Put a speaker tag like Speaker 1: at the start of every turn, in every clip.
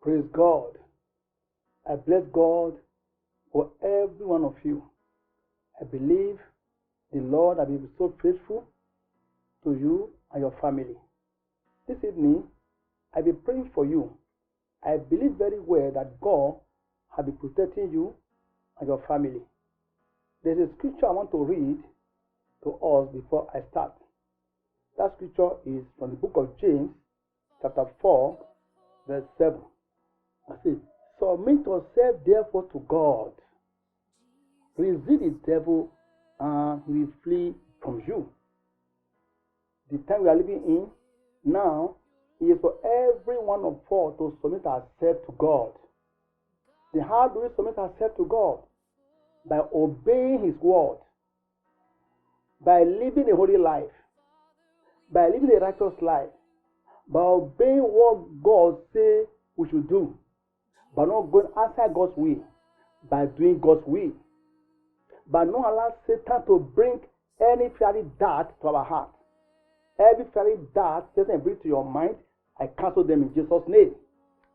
Speaker 1: Praise God. I bless God for every one of you. I believe the Lord has been so faithful to you and your family. This evening, I'll be praying for you. I believe very well that God has been protecting you and your family. There's a scripture I want to read to us before I start. That scripture is from the book of James, chapter 4, verse 7. I say, submit yourself therefore to God. Resist the devil and he will flee from you. The time we are living in now is for every one of us to submit ourselves to God. How do we submit ourselves to God? By obeying His word, by living a holy life, by living a righteous life, by obeying what God says we should do, by not going outside God's will, by doing God's will, by not allowing Satan to bring any fiery dart to our heart. Every fiery dart Satan brings to your mind, I cancel them in Jesus' name.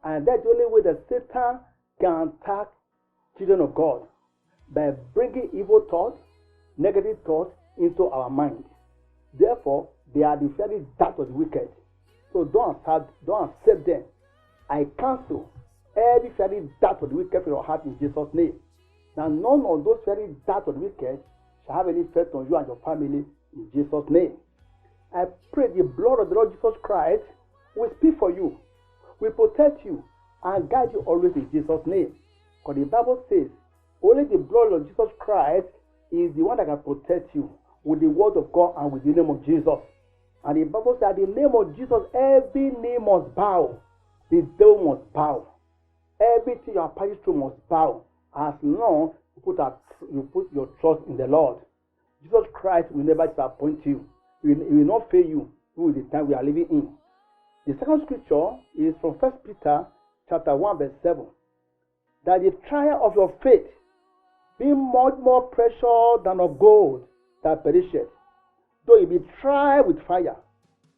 Speaker 1: And that's the only way that Satan can attack children of God, by bringing evil thoughts, negative thoughts into our mind. Therefore, they are the fiery darts of the wicked. So don't accept them. I cancel every fiery dart of the wicked from your heart in Jesus' name. Now, none of those fiery darts of the wicked shall have any effect on you and your family in Jesus' name. I pray the blood of the Lord Jesus Christ will speak for you, will protect you, and guide you always in Jesus' name. Because the Bible says, only the blood of Jesus Christ is the one that can protect you with the word of God and with the name of Jesus. And the Bible says, at the name of Jesus, every knee must bow. The devil must bow. Everything you are passing through must bow, as long as you put your trust in the Lord. Jesus Christ will never disappoint you. He will not fail you through the time we are living in. The second scripture is from 1 Peter chapter 1, verse 7. That the trial of your faith, being much more precious than of gold that perisheth, though it be tried with fire,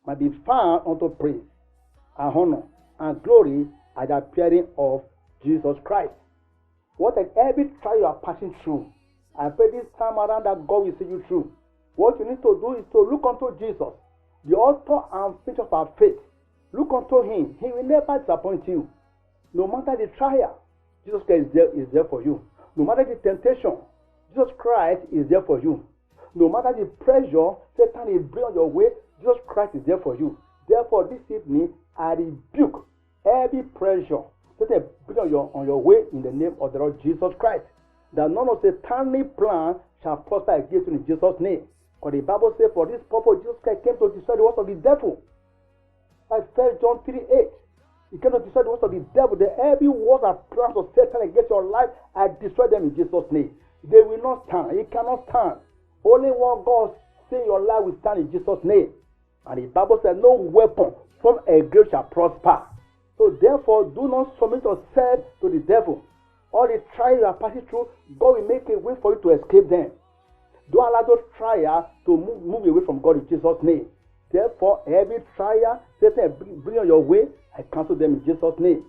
Speaker 1: might be found unto praise and honor and glory at the appearing of Jesus Christ. What every trial you are passing through, I pray this time around that God will see you through. What you need to do is to look unto Jesus, the author and finisher of our faith. Look unto Him. He will never disappoint you. No matter the trial, Jesus Christ is there for you. No matter the temptation, Jesus Christ is there for you. No matter the pressure Satan is bringing on your way, Jesus Christ is there for you. Therefore, this evening, I rebuke every pressure Satan bringing on your way in the name of the Lord Jesus Christ. That none of the satanic plan shall prosper against you in Jesus' name. Because the Bible says, for this purpose, Jesus Christ came to destroy the works of the devil. Like 1 John 3:8. He came to destroy the works of the devil. The every words and plans of Satan against your life, I destroy them in Jesus' name. They will not stand. It cannot stand. Only one God say your life will stand in Jesus' name. And the Bible says, no weapon from a grave shall prosper. So therefore, do not submit yourself to the devil. All the trials you are passing through, God will make a way for you to escape them. Don't allow those trials to move away from God in Jesus' name. Therefore, every trial Satan bring on your way, I cancel them in Jesus' name.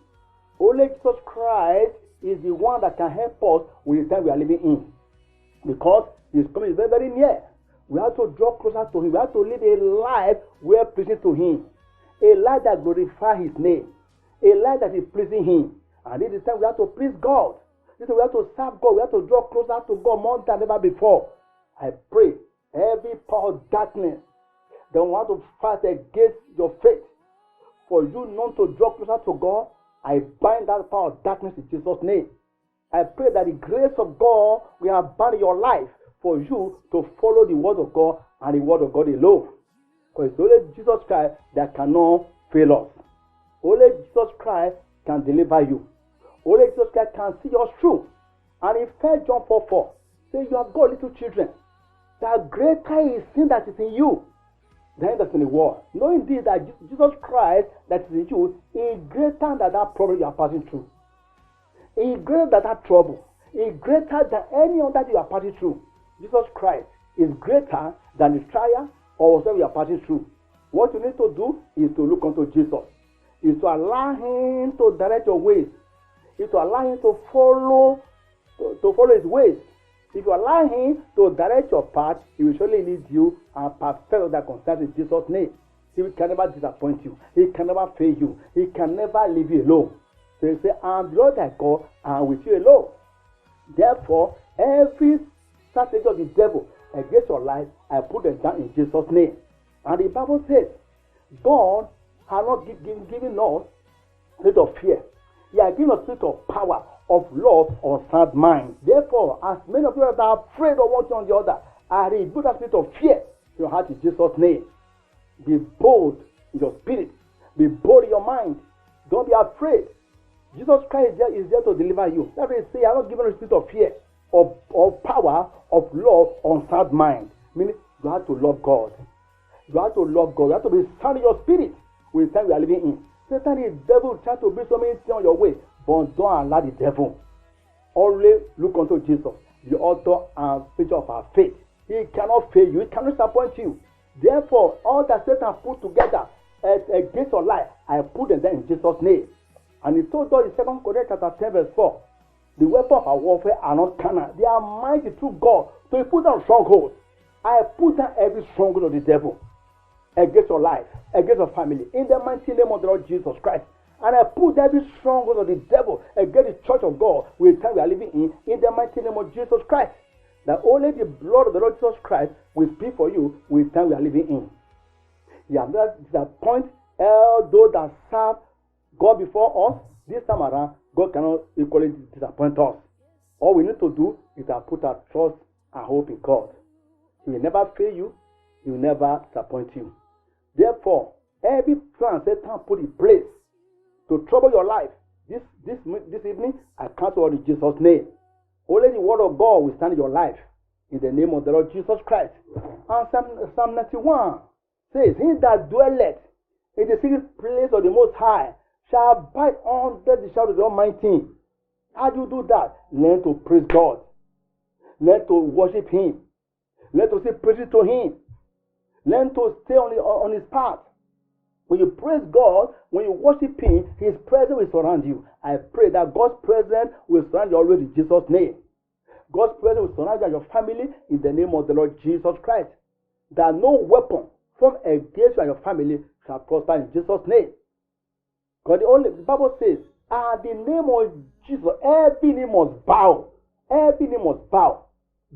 Speaker 1: Only Jesus Christ is the one that can help us with the time we are living in. Because His coming is very, very near. We have to draw closer to Him. We have to live a life where pleasing to Him. A life that glorifies His name. A life that is pleasing Him. And this is the time we have to please God. This is we have to serve God. We have to draw closer to God more than ever before. I pray every power of darkness that want to fight against your faith, for you not to draw closer to God, I bind that power of darkness in Jesus' name. I pray that the grace of God will abound in your life for you to follow the word of God and the word of God alone. Because it's only Jesus Christ that cannot fail us. Only Jesus Christ can deliver you. Only Jesus Christ can see us through. And in 1 John 4:4, say you have got little children, that greater is sin that is in you than that's in the world. Knowing this, that Jesus Christ that is in you is greater than that problem you are passing through. He is greater than that trouble. He is greater than any other you are passing through. Jesus Christ is greater than the trial or whatever you are passing through. What you need to do is to look unto Jesus. is to allow Him to direct your ways. Is to allow Him to follow His ways. If you allow Him to direct your path, He will surely lead you and perfect that concerns in Jesus' name. He can never disappoint you. He can never fail you. He can never leave you alone. So you say, I'm the Lord thy God, and I'm with you alone. Therefore, every strategy of the devil against your life, I put them down in Jesus' name. And the Bible says, God has not given us spirit of fear. He has given us spirit of power, of love, of sound mind. Therefore, as many of you that are afraid of one thing or the other, I rebuke that spirit of fear in your heart in Jesus' name. Be bold in your spirit. Be bold in your mind. Don't be afraid. Jesus Christ is there to deliver you. That's why he says, I'm not giving you a spirit of fear, of power, of love, of sound mind. Meaning, you have to love God. You have to love God. You have to be sound in your spirit with the time we are living in. Satan is the devil trying to bring so many things on your way, but don't allow the devil. Always look unto Jesus, the author and finisher of our faith. He cannot fail you. He cannot disappoint you. Therefore, all that Satan put together against your life, I put them there in Jesus' name. And he told us in 2 Corinthians chapter 10 verse 4, the weapons of our warfare are not carnal. They are mighty through God. So he put down strongholds. I put down every stronghold of the devil against your life, against your family, in the mighty name of the Lord Jesus Christ. And I put every stronghold of the devil against the church of God with the time we are living in the mighty name of Jesus Christ. That only the blood of the Lord Jesus Christ will speak for you with the time we are living in. He has not disappointed all those that serve God before us. This time around, God cannot equally disappoint us. All we need to do is to put our trust and hope in God. He will never fail you. He will never disappoint you. Therefore, every plan Satan put in place to trouble your life, this evening, I cancel it in Jesus' name. Only the word of God will stand in your life in the name of the Lord Jesus Christ. And Psalm 91 says, He that dwelleth in the secret place of the Most High shall abide under the shadow of the Almighty. How do you do that? Learn to praise God. Learn to worship Him. Learn to say praise to Him. Learn to stay on His path. When you praise God, when you worship Him, His presence will surround you. I pray that God's presence will surround you always in Jesus' name. God's presence will surround you and your family in the name of the Lord Jesus Christ. That no weapon formed against you and your family shall prosper in Jesus' name. Because the Bible says, at the name of Jesus, every knee must bow. Every knee must bow.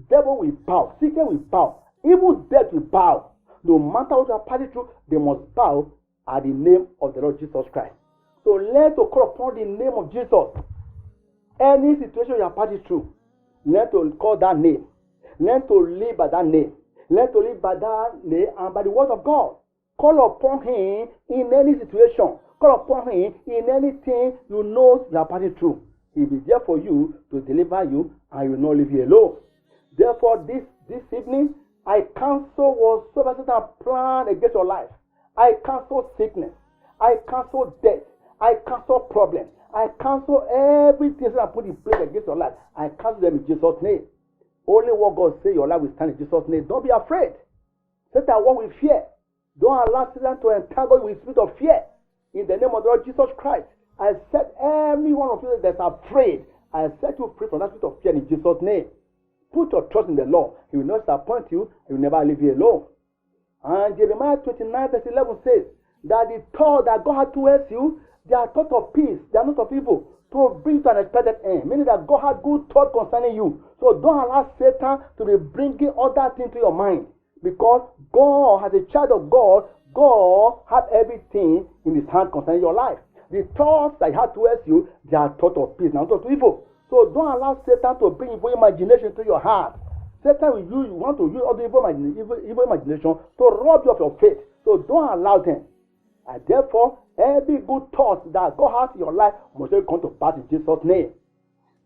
Speaker 1: Devil will bow. Sickness will bow. Even death will bow. No matter what you are passing through, they must bow at the name of the Lord Jesus Christ. So learn to call upon the name of Jesus. Any situation you are passing through, learn to call that name. Learn to live by that name. Learn to live by that name and by the word of God. Call upon Him in any situation. Call upon Him in anything you know you are passing through. He will be there for you to deliver you, and He will not leave you alone. Therefore, this evening, I cancel whatsoever Satan plan against your life. I cancel sickness. I cancel death. I cancel problems. I cancel everything that I put in place against your life. I cancel them in Jesus' name. Only what God says your life will stand in Jesus' name. Don't be afraid. Satan walk with fear. Don't allow Satan to entangle you with spirit of fear. In the name of the Lord Jesus Christ, I set every one of you that's afraid. I set you free from that spirit of fear in Jesus' name. Put your trust in the Lord. He will not disappoint you. He will never leave you alone. And Jeremiah 29 verse 11 says that the thought that God had towards you, they are thought of peace. They are not of evil. To bring to an expected end. Meaning that God had good thought concerning you. So don't allow Satan to be bringing other things to your mind. Because God, as a child of God, God has everything in His hand concerning your life. The thoughts that He had towards you, they are thought of peace, not of evil. So don't allow Satan to bring evil imagination to your heart. Satan will want to use all the evil imagination to rob you of your faith. So don't allow them. And therefore, every good thought that God has in your life must come to pass in Jesus' name.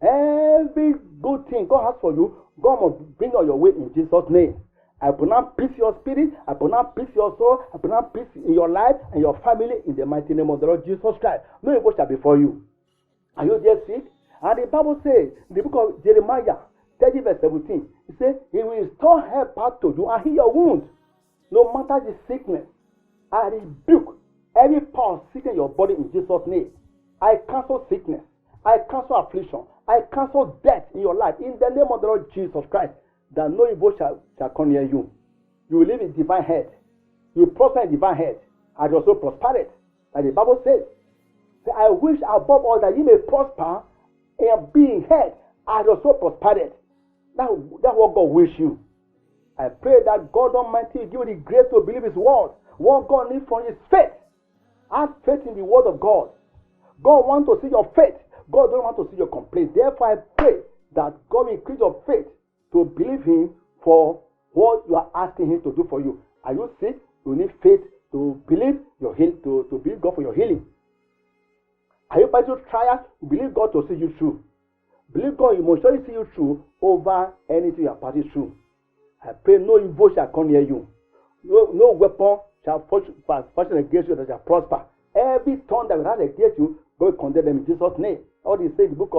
Speaker 1: Every good thing God has for you, God must bring on your way in Jesus' name. I pronounce peace in your spirit. I pronounce peace in your soul. I pronounce peace in your life and your family in the mighty name of the Lord Jesus Christ. No evil shall befall you. Are you there, sick? And the Bible says in the book of Jeremiah 30 verse 17, it says, He will restore health back to you and heal your wounds. No matter the sickness, I rebuke Every power of sickness in your body in Jesus' name. I cancel sickness. I cancel affliction. I cancel death in your life in the name of the Lord Jesus Christ. That no evil shall come near you. You will live in divine health. You will prosper in divine health. And also prosper it. Like the Bible says. I wish above all that you may prosper and be in health and also prosper it. That's what God wishes you. I pray that God Almighty will give you the grace to believe His word. What God needs from you is faith. Have faith in the word of God. God wants to see your faith. God don't want to see your complaint. Therefore, I pray that God will increase your faith to believe Him for what you are asking Him to do for you. Are you sick? You need faith to believe your to believe God for your healing. Are you going to trials? Believe God to see you through. Believe God will most surely see you through over anything you are passing through. I pray no evil shall come near you. No weapon shall fashion against you that shall prosper. Every tongue that will rise against you, God will condemn them in Jesus' name. All they say in the book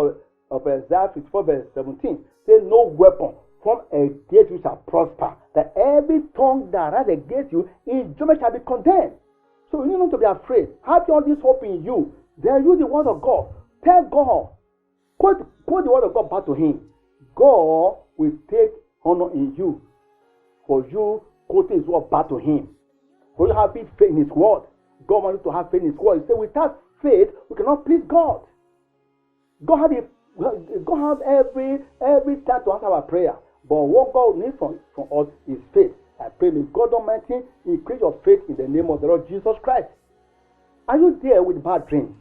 Speaker 1: of Isaiah 54 verse 17. Say no weapon from against you shall prosper. That every tongue that rises against you in judgment shall be condemned. So you need not to be afraid. Have all this hope in you. Then use the word of God. Tell God. Quote the word of God back to Him. God will take honor in you. For you quoting His word back to Him. For you have faith in His word. God wants you to have faith in His word. He said, without faith, we cannot please God. God has every time to answer our prayer. But what God needs from us is faith. I pray, may God Almighty increase your faith in the name of the Lord Jesus Christ. Are you there with bad dreams?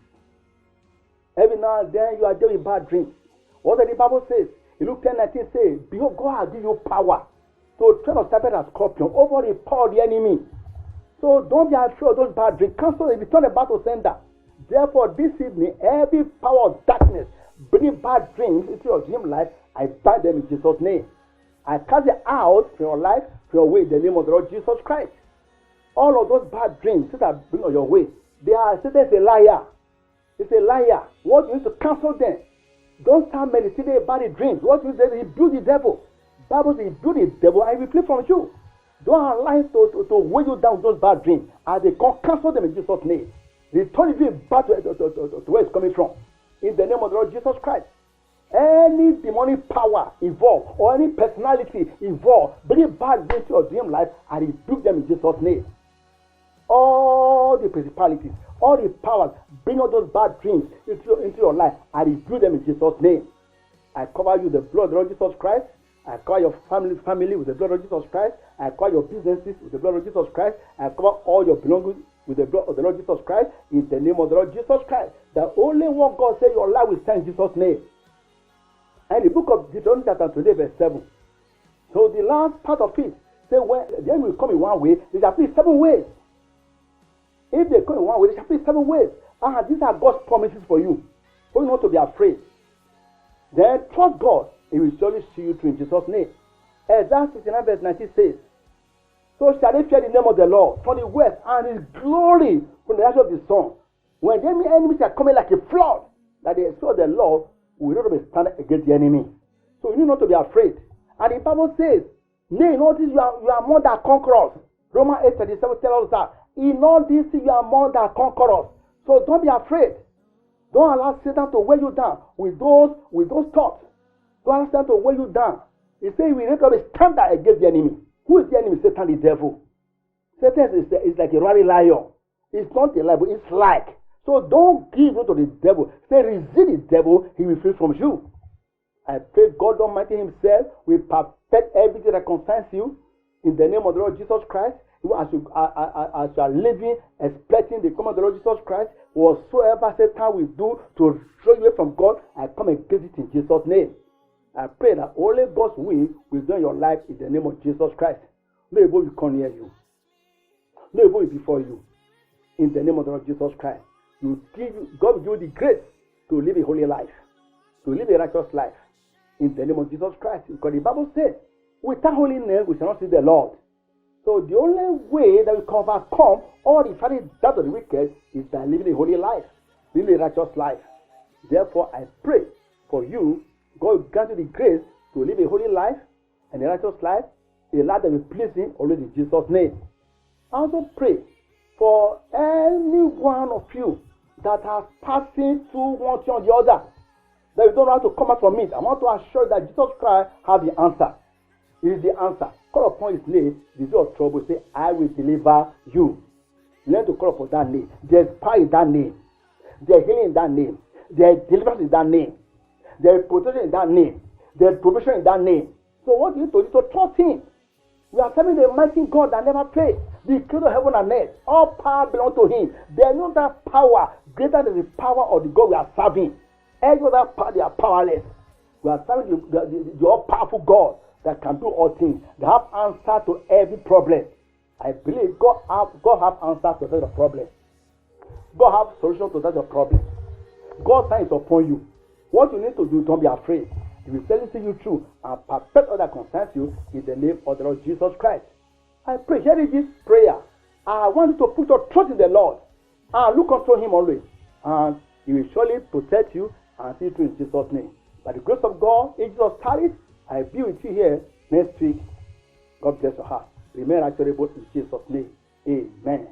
Speaker 1: Every now and then you are there with bad dreams. What does the Bible says? In Luke 10:19 says, behold, God has given you power to tread on serpent and scorpion over the power of the enemy. So don't be afraid of those bad dreams. Cancel it. Return the battle sender. Therefore, this evening, every power of darkness bringing bad dreams into your dream life, I bind them in Jesus' name. I cast it out from your life, from your way, in the name of the Lord Jesus Christ. All of those bad dreams that are bring on your way, they are Satan is a liar. It's a liar. What you need to cancel them. Don't start meditating about the dreams. What you say, he build the devil. Bible says he build the devil and he will flee from you. Don't allow him to weigh you down with those bad dreams. As they come, cancel them in Jesus' name. Return it back to where it's coming from. In the name of the Lord Jesus Christ. Any demonic power involved or any personality involved, bring bad dreams to your dream life and rebuke them in Jesus' name. All the principalities, all the powers, bring all those bad dreams into your life and rebuke them in Jesus' name. I cover you with the blood of the Lord Jesus Christ. I cover your family with the blood of Jesus Christ. I cover your businesses with the blood of Jesus Christ. I cover all your belongings with the blood of the Lord Jesus Christ. In the name of the Lord Jesus Christ. The only one God said your life will stand in Jesus' name. And the book of Deuteronomy chapter 20 verse 7. So the last part of it, say when the enemy will come in one way, they shall flee 7 ways. If they come in one way, they shall flee 7 ways. These are God's promises for you. For you not to be afraid. Then trust God. He will surely see you through in Jesus' name. Isaiah 69 verse 19 says, so shall they fear the name of the Lord from the west and His glory from the rising of the sun. When the enemies are coming like a flood, that the Spirit of the Lord will not be standing against the enemy. So you need not to be afraid. And the Bible says, nay, in all this you are more than conquerors. Romans 8:37 tells us that in all this you are more than conquerors. So don't be afraid. Don't allow Satan to weigh you down with those thoughts. Don't allow Satan to weigh you down. He says we need to be standard against the enemy. Who is the enemy? Satan, the devil. Satan is like a rally lion. It's not a lion, but it's like. So don't give in to the devil. Say resist the devil, he will flee from you. I pray God Almighty Himself will perfect everything that concerns you in the name of the Lord Jesus Christ. As you are living, expecting the coming of the Lord Jesus Christ, whatsoever Satan will do to throw you away from God, I come against it in Jesus' name. I pray that only God's will do in your life in the name of Jesus Christ. No evil will come near you. No evil will be before you. In the name of the Lord Jesus Christ. God will give you the grace to live a holy life, to live a righteous life. In the name of Jesus Christ. Because the Bible says, without holiness we shall not see the Lord. So the only way that we can overcome all the fiery darts of the wicked is by living a holy life, living a righteous life. Therefore, I pray for you, God will grant you the grace to live a holy life and a righteous life, a life that will please Him always in Jesus' name. I also pray for any one of you that has passing through one thing or the other, that you don't know how to come out from it, I want to assure you that Jesus Christ has the answer. He is the answer. Call upon his name, the day of trouble, say, I will deliver you. Learn to call upon that name. There's power in that name. There's healing in that name. There's deliverance in that name. There's protection in that name. There's provision in that name. So what you need to do is to trust him. We are serving the mighty God that never fails. The creator of heaven and earth. All power belongs to him. There is no other power greater than the power of the God we are serving. Every other power, they are powerless. We are serving the all-powerful God that can do all things. They have answer to every problem. I believe God have answers to that problem. God have solution to that problem. God's hand is upon you. What you need to do, don't be afraid. He will tell you through and perfect all that concerns you in the name of the Lord Jesus Christ. I pray, here is this prayer. I want you to put your trust in the Lord and look unto him always. And he will surely protect you and see you through in Jesus' name. By the grace of God, if Jesus tarries, I'll be with you here next week. God bless your heart. Remain actually both in Jesus' name. Amen.